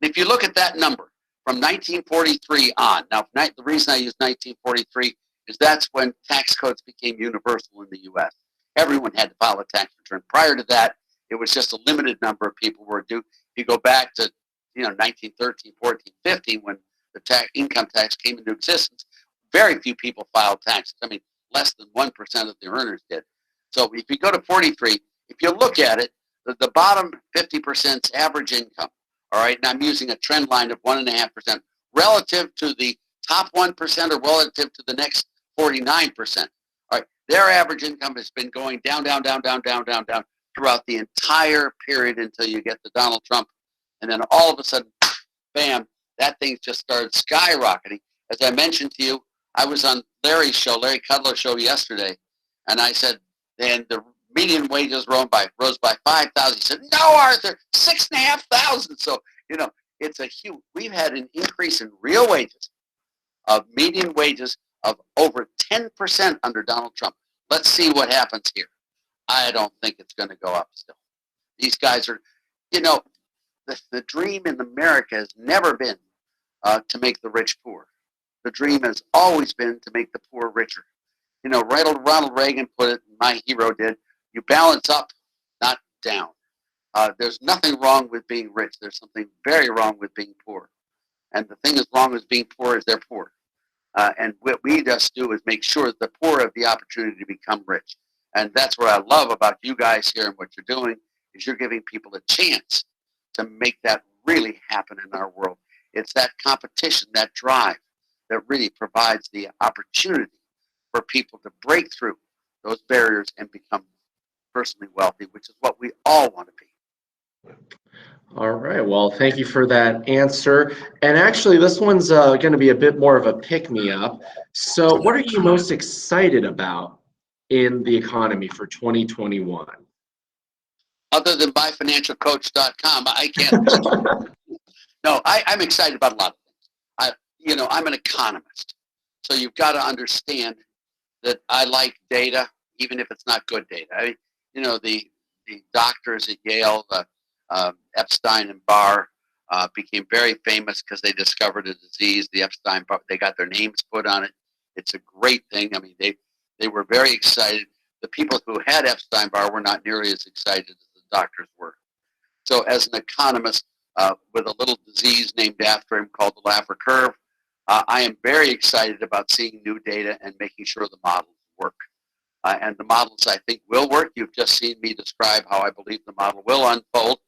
if you look at that number from 1943 on, now the reason I use 1943 is that's when tax codes became universal in the U.S. Everyone had to file a tax return. Prior to that, it was just a limited number of people were due. If you go back to 1913, 14, 15, when the income tax came into existence, very few people filed taxes. I mean, less than 1% of the earners did. So if you go to 43, if you look at it, the bottom 50%'s average income, all right, and I'm using a trend line of 1.5% relative to the top 1% or relative to the next 49%. All right, their average income has been going down throughout the entire period until you get to Donald Trump. And then all of a sudden, bam, that thing just started skyrocketing. As I mentioned to you, I was on Larry Kudlow's show yesterday, and I said, and the median wages rose by 5,000. He said, no, Arthur, 6,500. So, it's a huge, we've had an increase in real wages of median wages of over 10% under Donald Trump. Let's see what happens here. I don't think it's going to go up still. These guys are, the dream in America has never been to make the rich poor. The dream has always been to make the poor richer. Ronald Reagan put it, my hero did, you balance up, not down. There's nothing wrong with being rich. There's something very wrong with being poor. And the thing as wrong as being poor is they're poor. And what we just do is make sure that the poor have the opportunity to become rich. And that's what I love about you guys here and what you're doing is you're giving people a chance to make that really happen in our world. It's that competition, that drive that really provides the opportunity for people to break through those barriers and become personally wealthy, which is what we all want to be. All right. Well, thank you for that answer. And actually, this one's going to be a bit more of a pick-me-up. So what are you most excited about in the economy for 2021? Other than buyfinancialcoach.com, I can't think of. No, I'm excited about a lot of things. I'm an economist. So you've got to understand that I like data, even if it's not good data. The doctors at Yale, Epstein and Barr, became very famous because they discovered a disease, the Epstein-Barr. They got their names put on it. It's a great thing. I mean, they were very excited. The people who had Epstein-Barr were not nearly as excited as the doctors were. So as an economist with a little disease named after him called the Laffer curve, I am very excited about seeing new data and making sure the models work. And the models, I think, will work. You've just seen me describe how I believe the model will unfold.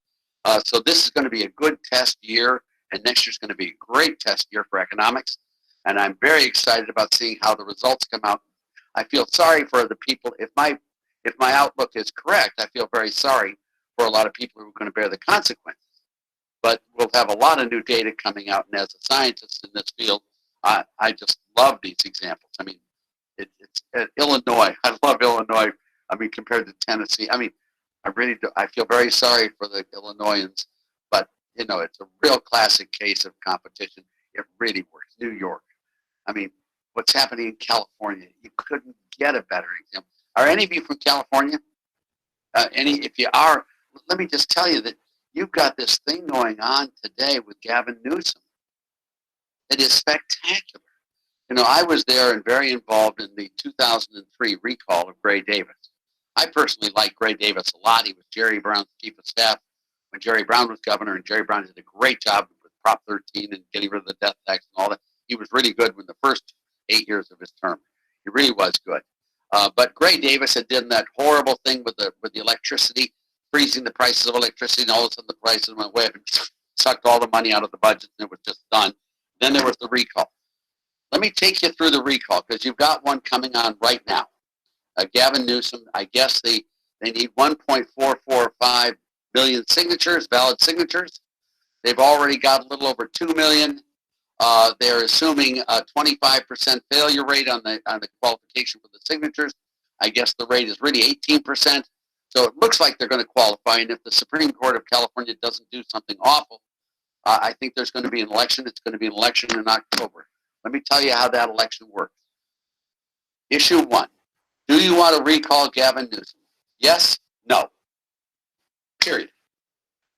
So this is going to be a good test year, and next year's going to be a great test year for economics. And I'm very excited about seeing how the results come out. I feel sorry for the people. If my outlook is correct, I feel very sorry for a lot of people who are going to bear the consequences. But we'll have a lot of new data coming out, and as a scientist in this field, I just love these examples. I mean, it's Illinois. I love Illinois. I mean, compared to Tennessee. I mean, I really do. I feel very sorry for the Illinoisans, but it's a real classic case of competition. It really works. New York. I mean, what's happening in California? You couldn't get a better example. Are any of you from California? If you are, let me just tell you that you've got this thing going on today with Gavin Newsom. It is spectacular. I was there and very involved in the 2003 recall of Gray Davis. I personally like Gray Davis a lot. He was Jerry Brown's chief of staff when Jerry Brown was governor, and Jerry Brown did a great job with Prop 13 and getting rid of the death tax and all that. He was really good in the first 8 years of his term. He really was good. But Gray Davis had done that horrible thing with the electricity, freezing the prices of electricity, and all of a sudden the prices went way up and sucked all the money out of the budget, and it was just done. Then there was the recall. Let me take you through the recall, because you've got one coming on right now. Gavin Newsom, I guess they need 1.445 million signatures, valid signatures. They've already got a little over 2 million. They're assuming a 25% failure rate on the qualification for the signatures. I guess the rate is really 18%. So it looks like they're going to qualify. And if the Supreme Court of California doesn't do something awful, I think there's going to be an election. It's going to be an election in October. Let me tell you how that election works. Issue 1. Do you want to recall Gavin Newsom? Yes? No. Period.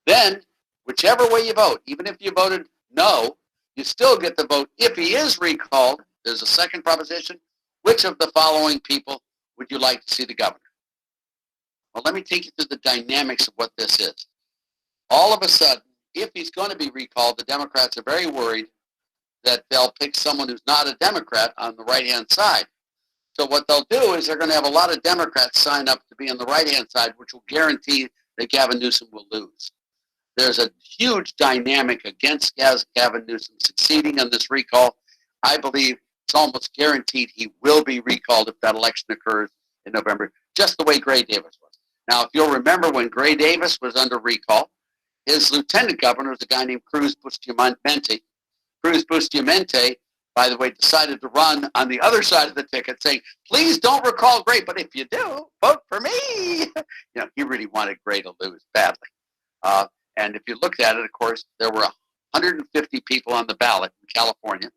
Then, whichever way you vote, even if you voted no, you still get the vote. If he is recalled, there's a second proposition. Which of the following people would you like to see the governor? Well, let me take you through the dynamics of what this is. All of a sudden, if he's going to be recalled, the Democrats are very worried that they'll pick someone who's not a Democrat on the right-hand side. So what they'll do is they're going to have a lot of Democrats sign up to be on the right-hand side, which will guarantee that Gavin Newsom will lose. There's a huge dynamic against Gavin Newsom succeeding on this recall. I believe it's almost guaranteed he will be recalled if that election occurs in November, just the way Gray Davis was. Now, if you'll remember when Gray Davis was under recall, his lieutenant governor was a guy named Cruz Bustamante. Cruz Bustamante, by the way, decided to run on the other side of the ticket saying, please don't recall Gray, but if you do, vote for me. He really wanted Gray to lose badly. And if you looked at it, of course, there were 150 people on the ballot in California.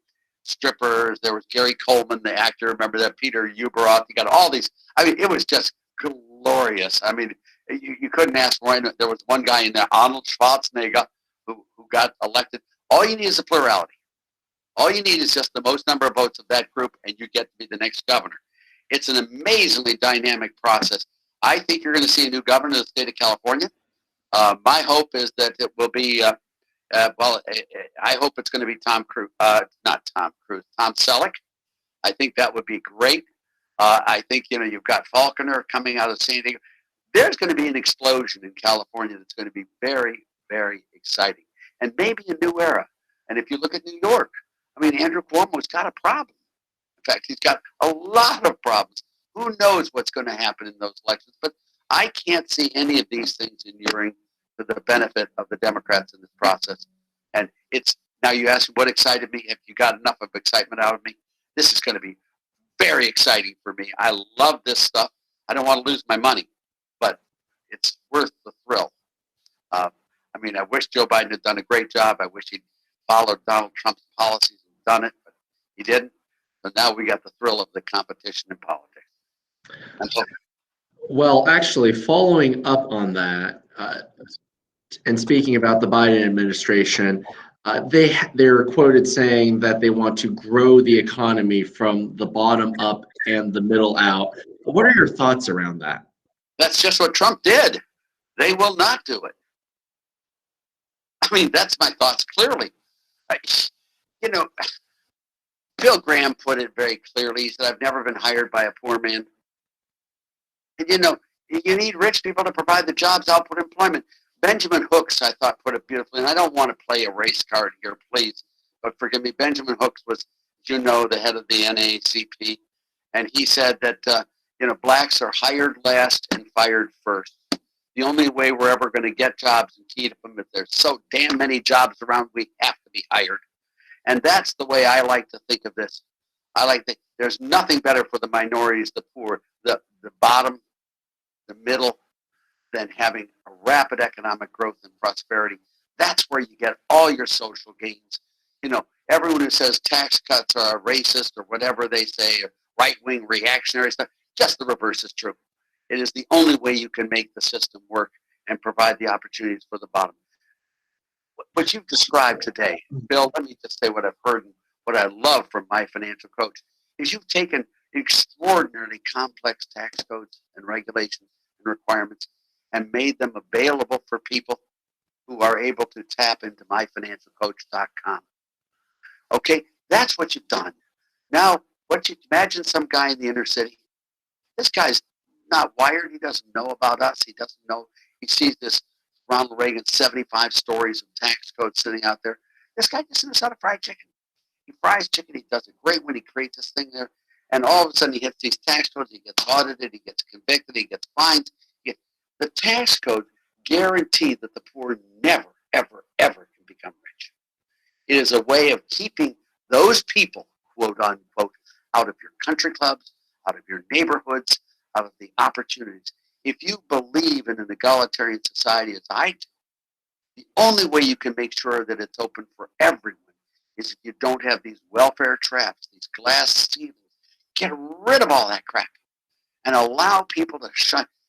Strippers, there was Gary Coleman, the actor, remember that, Peter Uberoth, you got all these. I mean, it was just glorious. I mean, you couldn't ask for it. There was one guy in there, Arnold Schwarzenegger, who got elected. All you need is a plurality. All you need is just the most number of votes of that group, and you get to be the next governor. It's an amazingly dynamic process. I think you're going to see a new governor of the state of California. My hope is that it will be, I hope it's going to be Tom Selleck. I think that would be great. I think, you've got Falconer coming out of San Diego. There's going to be an explosion in California that's going to be very, very exciting, and maybe a new era. And if you look at New York, I mean, Andrew Cuomo's got a problem. In fact, he's got a lot of problems. Who knows what's going to happen in those elections? But I can't see any of these things inuring to the benefit of the Democrats in this process. And now you ask what excited me. If you got enough of excitement out of me, this is going to be very exciting for me. I love this stuff. I don't want to lose my money, but it's worth the thrill. I mean, I wish Joe Biden had done a great job. I wish he'd followed Donald Trump's policies and done it, but he didn't. But now we got the thrill of the competition in politics. And so, Well, actually, following up on that, and speaking about the Biden administration, they're quoted saying that they want to grow the economy from the bottom up and the middle out. What are your thoughts around that? that's just what Trump did. They will not do it. I mean, that's my thoughts clearly. You know, Bill Graham put it very clearly. He said, I've never been hired by a poor man. And you need rich people to provide the jobs, output, employment. Benjamin Hooks, I thought, put it beautifully. And I don't want to play a race card here, please, but forgive me. Benjamin Hooks was, the head of the NAACP. And he said that, blacks are hired last and fired first. The only way we're ever going to get jobs and keep them, if there's so damn many jobs around, we have to be hired. And that's the way I like to think of this. There's nothing better for the minorities, the poor, the bottom, the middle, than having a rapid economic growth and prosperity. That's where you get all your social gains. Everyone who says tax cuts are racist or whatever they say, or right-wing reactionary stuff, just the reverse is true. It is the only way you can make the system work and provide the opportunities for the bottom. What you've described today, Bill, let me just say what I've heard and what I love from my financial coach, is you've taken extraordinarily complex tax codes and regulations and requirements and made them available for people who are able to tap into myfinancialcoach.com. Okay, that's what you've done. Now, imagine some guy in the inner city. This guy's not wired. He doesn't know about us. He doesn't know. He sees this Ronald Reagan 75 stories of tax codes sitting out there. This guy just knows how to fry chicken. He fries chicken. He does it great when he creates this thing there. And all of a sudden he hits these tax codes. He gets audited. He gets convicted. He gets fined. The tax code guarantee that the poor never, ever, ever can become rich. It is a way of keeping those people, quote unquote, out of your country clubs, out of your neighborhoods, out of the opportunities. If you believe in an egalitarian society as I do, the only way you can make sure that it's open for everyone is if you don't have these welfare traps, these glass ceilings. Get rid of all that crap and allow people to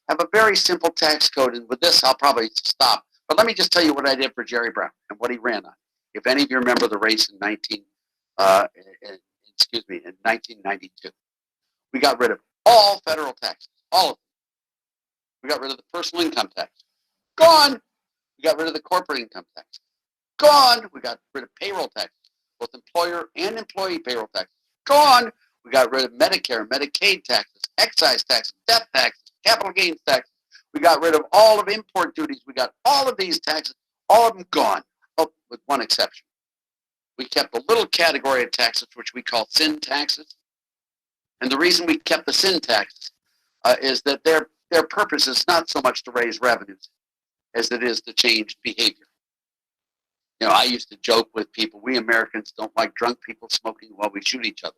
have a very simple tax code. And with this, I'll probably stop. But let me just tell you what I did for Jerry Brown and what he ran on. If any of you remember the race in 1992, we got rid of all federal taxes, all of them. We got rid of the personal income tax. Gone. We got rid of the corporate income tax. Gone. We got rid of payroll taxes, both employer and employee payroll taxes. Gone. We got rid of Medicare, Medicaid taxes, excise taxes, death taxes, capital gains taxes. We got rid of all of import duties. We got all of these taxes, all of them gone, with one exception. We kept a little category of taxes, which we call sin taxes. And the reason we kept the sin taxes is that their purpose is not so much to raise revenues as it is to change behavior. I used to joke with people, we Americans don't like drunk people smoking while we shoot each other.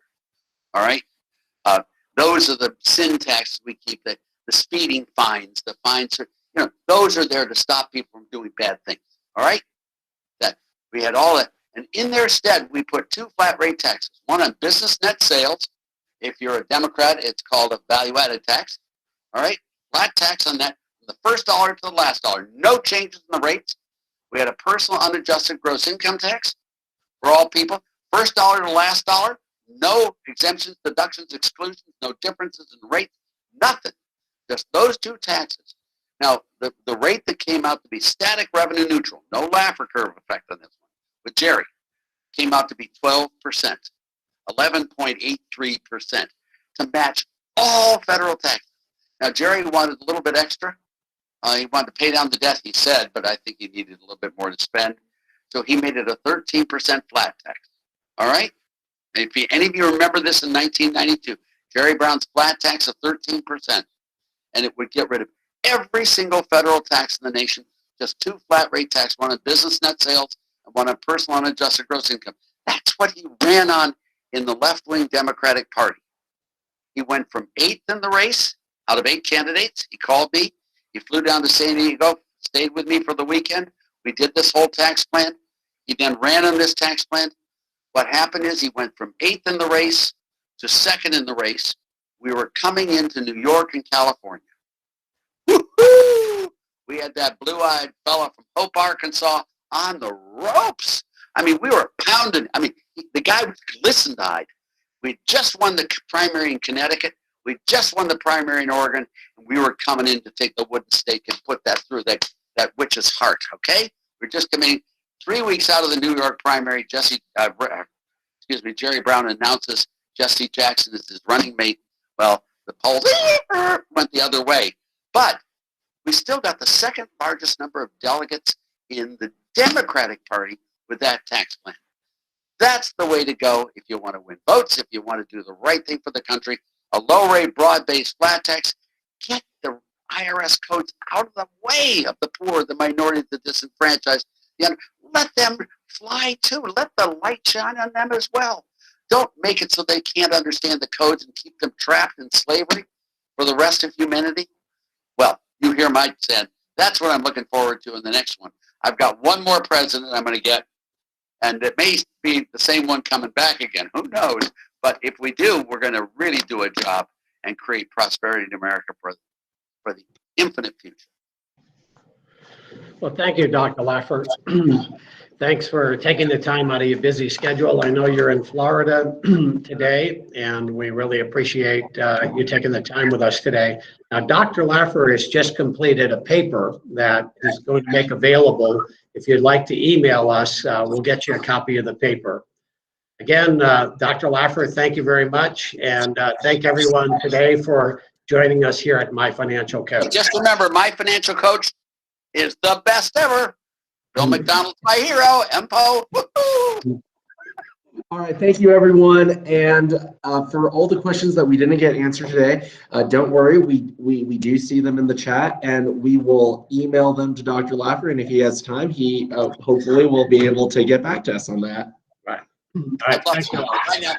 All right? Those are the sin taxes we keep, the speeding fines, the fines, those are there to stop people from doing bad things. All right? That we had all that. And in their stead, we put two flat rate taxes, one on business net sales. If you're a Democrat, it's called a value-added tax. All right? Flat tax on that from the first dollar to the last dollar. No changes in the rates. We had a personal unadjusted gross income tax for all people. First dollar to last dollar. No exemptions, deductions, exclusions, no differences in rates, nothing. Just those two taxes. Now, the rate that came out to be static revenue neutral, no Laffer curve effect on this one, with Jerry, came out to be 12%, 11.83%, to match all federal taxes. Now, Jerry wanted a little bit extra. He wanted to pay down the debt, he said, but I think he needed a little bit more to spend. So he made it a 13% flat tax. All right? If any of you remember this in 1992, Jerry Brown's flat tax of 13%, and it would get rid of every single federal tax in the nation, just 2 flat rate tax, one on business net sales and one on personal unadjusted gross income. That's what he ran on in the left-wing Democratic Party. He went from 8th in the race out of 8 candidates. He called me. He flew down to San Diego, stayed with me for the weekend. We did this whole tax plan. He then ran on this tax plan. What happened is he went from 8th in the race to 2nd in the race. We were coming into New York and California. Woo-hoo! We had that blue-eyed fella from Hope, Arkansas on the ropes. I mean, we were pounding. I mean, the guy was glistened-eyed. We just won the primary in Connecticut. We just won the primary in Oregon, and we were coming in to take the wooden stake and put that through that witch's heart, okay? We're just coming 3 weeks out of the New York primary. Jerry Brown announces Jesse Jackson is his running mate. Well, the polls went the other way. But we still got the 2nd largest number of delegates in the Democratic Party with that tax plan. That's the way to go if you want to win votes, if you want to do the right thing for the country. A low-rate, broad-based flat tax. Get the IRS codes out of the way of the poor, the minority, the disenfranchised. Let them fly too. Let the light shine on them as well. Don't make it so they can't understand the codes and keep them trapped in slavery for the rest of humanity. Well, you hear my saying. That's what I'm looking forward to in the next one. I've got one more president I'm going to get, and it may be the same one coming back again. Who knows? But if we do, we're going to really do a job and create prosperity in America for the infinite future. Well, thank you, Dr. Laffer. Thanks for taking the time out of your busy schedule. I know you're in Florida today, and we really appreciate you taking the time with us today. Now, Dr. Laffer has just completed a paper that he's going to make available. If you'd like to email us, we'll get you a copy of the paper. Again, Dr. Laffer, thank you very much, and thank everyone today for joining us here at My Financial Coach. Just remember, My Financial Coach is the best ever. Bill McDonald's my hero. Empo. Woo-hoo! All right, thank you, everyone. And for all the questions that we didn't get answered today, don't worry, we do see them in the chat, and we will email them to Dr. Laffer, and if he has time, he hopefully will be able to get back to us on that. Right. All right. Thank you. Bye now.